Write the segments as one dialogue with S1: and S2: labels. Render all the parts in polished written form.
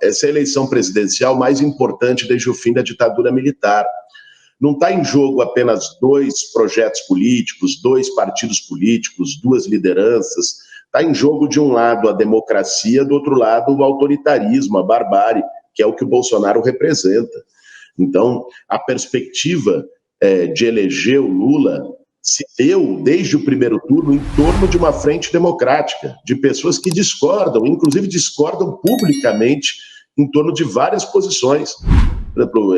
S1: Essa é a eleição presidencial mais importante desde o fim da ditadura militar. Não está em jogo apenas 2 projetos políticos, 2 partidos políticos, 2 lideranças. Está em jogo, de um lado, a democracia, do outro lado, o autoritarismo, a barbárie, que é o que o Bolsonaro representa. Então, a perspectiva de eleger o Lula se deu, desde o primeiro turno, em torno de uma frente democrática, de pessoas que discordam, inclusive discordam publicamente, em torno de várias posições. Por exemplo,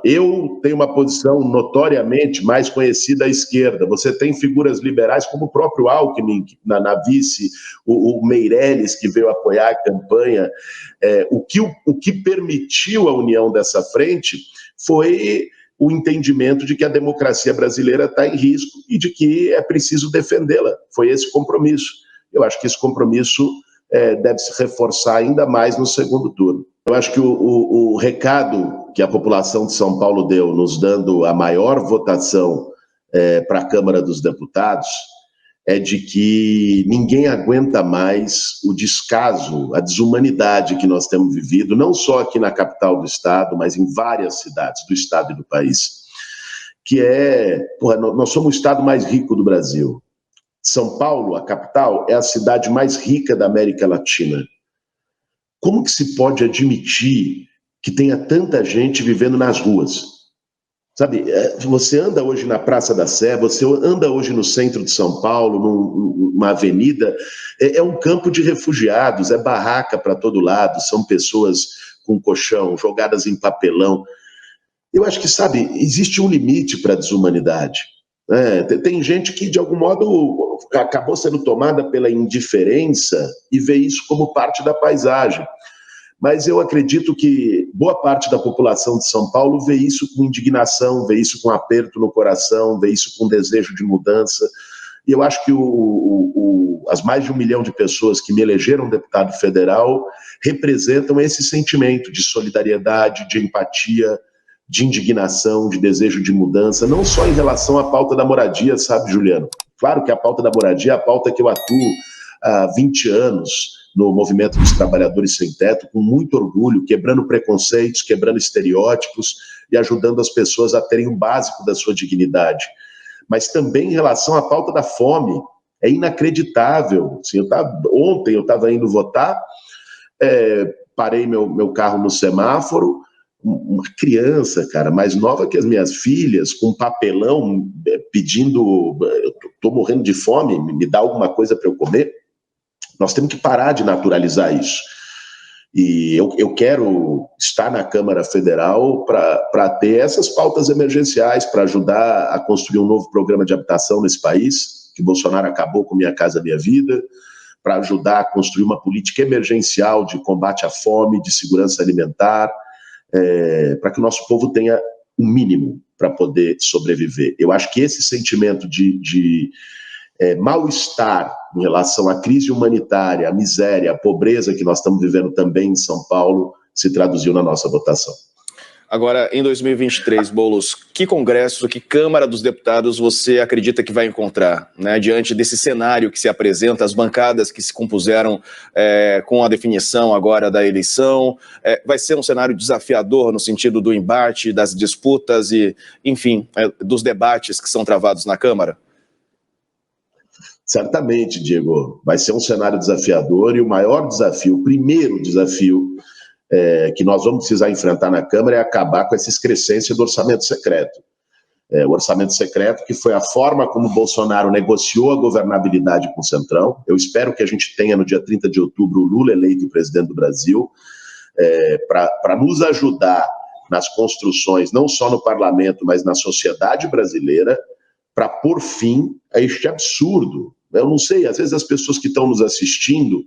S1: eu tenho uma posição notoriamente mais conhecida à esquerda. Você tem figuras liberais como o próprio Alckmin na vice, o Meirelles, que veio apoiar a campanha. O que permitiu a união dessa frente foi o entendimento de que a democracia brasileira está em risco e de que é preciso defendê-la. Foi esse compromisso. Eu acho que esse compromisso deve se reforçar ainda mais no segundo turno. Eu acho que o recado que a população de São Paulo deu, nos dando a maior votação para a Câmara dos Deputados, é de que ninguém aguenta mais o descaso, a desumanidade que nós temos vivido, não só aqui na capital do estado, mas em várias cidades do estado e do país, que nós somos o estado mais rico do Brasil. São Paulo, a capital, é a cidade mais rica da América Latina. Como que se pode admitir que tenha tanta gente vivendo nas ruas? Sabe, você anda hoje na Praça da Sé, você anda hoje no centro de São Paulo, numa avenida, é um campo de refugiados, é barraca para todo lado, são pessoas com colchão, jogadas em papelão. Eu acho que, sabe, existe um limite para a desumanidade. Tem gente que, de algum modo, acabou sendo tomada pela indiferença e vê isso como parte da paisagem. Mas eu acredito que boa parte da população de São Paulo vê isso com indignação, vê isso com aperto no coração, vê isso com desejo de mudança. E eu acho que as mais de 1 milhão de pessoas que me elegeram deputado federal representam esse sentimento de solidariedade, de empatia, de indignação, de desejo de mudança, não só em relação à pauta da moradia, sabe, Juliano? Claro que a pauta da moradia é a pauta que eu atuo há 20 anos, no movimento dos trabalhadores sem teto, com muito orgulho, quebrando preconceitos, quebrando estereótipos e ajudando as pessoas a terem o básico da sua dignidade. Mas também em relação à pauta da fome, é inacreditável. Assim, ontem eu estava indo votar, parei meu carro no semáforo, uma criança, cara, mais nova que as minhas filhas, com um papelão pedindo, eu estou morrendo de fome, me dá alguma coisa para eu comer. Nós temos que parar de naturalizar isso. E eu quero estar na Câmara Federal para ter essas pautas emergenciais, para ajudar a construir um novo programa de habitação nesse país, que Bolsonaro acabou com Minha Casa Minha Vida, para ajudar a construir uma política emergencial de combate à fome, de segurança alimentar, para que o nosso povo tenha o mínimo para poder sobreviver. Eu acho que esse sentimento de mal-estar em relação à crise humanitária, à miséria, à pobreza que nós estamos vivendo também em São Paulo, se traduziu na nossa votação.
S2: Agora, em 2023, Boulos, que Congresso, que Câmara dos Deputados você acredita que vai encontrar, né, diante desse cenário que se apresenta, as bancadas que se compuseram com a definição agora da eleição? Vai ser um cenário desafiador no sentido do embate, das disputas e, enfim, dos debates que são travados na Câmara?
S1: Certamente, Diego, vai ser um cenário desafiador e o maior desafio, o primeiro desafio que nós vamos precisar enfrentar na Câmara é acabar com essa excrescência do orçamento secreto. O orçamento secreto, que foi a forma como o Bolsonaro negociou a governabilidade com o Centrão. Eu espero que a gente tenha no dia 30 de outubro o Lula eleito presidente do Brasil, para nos ajudar nas construções, não só no parlamento, mas na sociedade brasileira, para pôr fim a este absurdo. Eu não sei, às vezes as pessoas que estão nos assistindo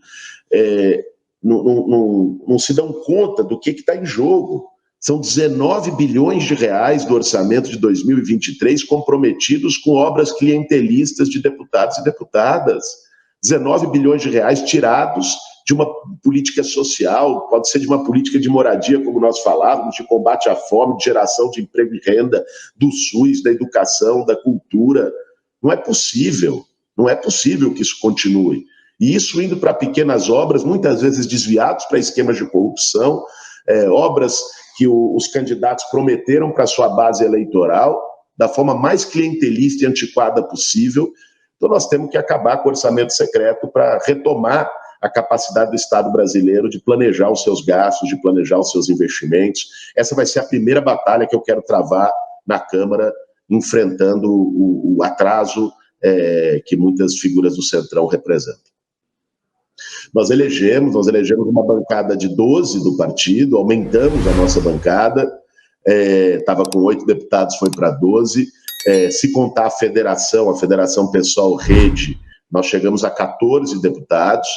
S1: não se dão conta do que está em jogo. São 19 bilhões de reais do orçamento de 2023 comprometidos com obras clientelistas de deputados e deputadas. 19 bilhões de reais tirados de uma política social, pode ser de uma política de moradia, como nós falávamos, de combate à fome, de geração de emprego e renda, do SUS, da educação, da cultura. Não é possível que isso continue. E isso indo para pequenas obras, muitas vezes desviados para esquemas de corrupção, obras que os candidatos prometeram para sua base eleitoral, da forma mais clientelista e antiquada possível. Então nós temos que acabar com o orçamento secreto para retomar a capacidade do Estado brasileiro de planejar os seus gastos, de planejar os seus investimentos. Essa vai ser a primeira batalha que eu quero travar na Câmara, enfrentando o atraso que muitas figuras do Centrão representam. Nós elegemos uma bancada de 12 do partido, aumentamos a nossa bancada, estava com 8 deputados, foi para 12. Se contar a Federação Pessoal Rede, nós chegamos a 14 deputados.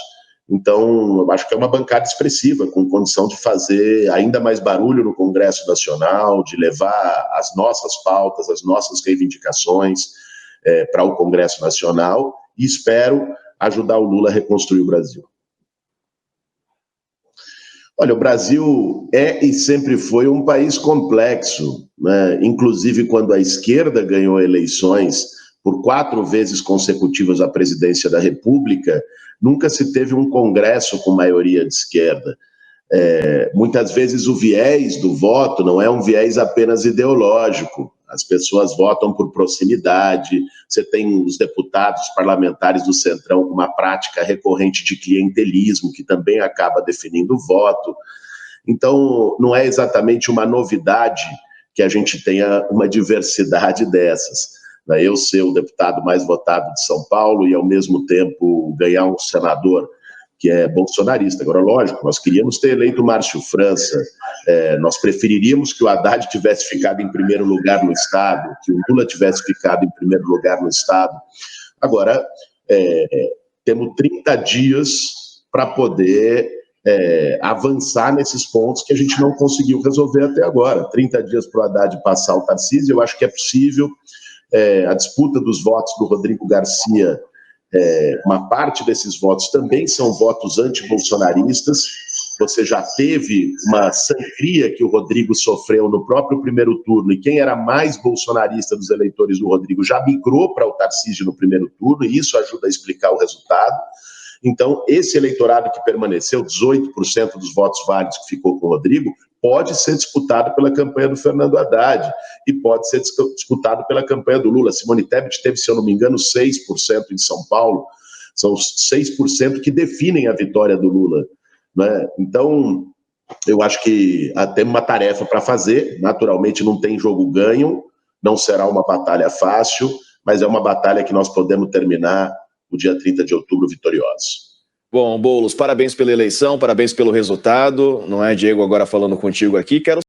S1: Então, eu acho que é uma bancada expressiva, com condição de fazer ainda mais barulho no Congresso Nacional, de levar as nossas pautas, as nossas reivindicações para o Congresso Nacional, e espero ajudar o Lula a reconstruir o Brasil. Olha, o Brasil é e sempre foi um país complexo, né? Inclusive quando a esquerda ganhou eleições por 4 vezes consecutivas à presidência da República, nunca se teve um Congresso com maioria de esquerda. Muitas vezes o viés do voto não é um viés apenas ideológico. As pessoas votam por proximidade, você tem os deputados, os parlamentares do Centrão com uma prática recorrente de clientelismo, que também acaba definindo o voto. Então, não é exatamente uma novidade que a gente tenha uma diversidade dessas. Eu ser o deputado mais votado de São Paulo e, ao mesmo tempo, ganhar um senador que é bolsonarista. Agora, lógico, nós queríamos ter eleito o Márcio França, nós preferiríamos que o Haddad tivesse ficado em primeiro lugar no Estado, que o Lula tivesse ficado em primeiro lugar no Estado. Agora, temos 30 dias para poder avançar nesses pontos que a gente não conseguiu resolver até agora. 30 dias para o Haddad passar o Tarcísio, eu acho que é possível. A disputa dos votos do Rodrigo Garcia, uma parte desses votos também são votos anti-bolsonaristas. Você já teve uma sangria que o Rodrigo sofreu no próprio primeiro turno, e quem era mais bolsonarista dos eleitores do Rodrigo já migrou para o Tarcísio no primeiro turno, e isso ajuda a explicar o resultado. Então, esse eleitorado que permaneceu, 18% dos votos válidos que ficou com o Rodrigo, pode ser disputado pela campanha do Fernando Haddad e pode ser disputado pela campanha do Lula. Simone Tebet teve, se eu não me engano, 6% em São Paulo. São os 6% que definem a vitória do Lula, né? Então, eu acho que temos uma tarefa para fazer. Naturalmente, não tem jogo ganho, não será uma batalha fácil, mas é uma batalha que nós podemos terminar no dia 30 de outubro vitoriosos.
S2: Bom, Boulos, parabéns pela eleição, parabéns pelo resultado. Não é, Diego, agora falando contigo aqui. Quero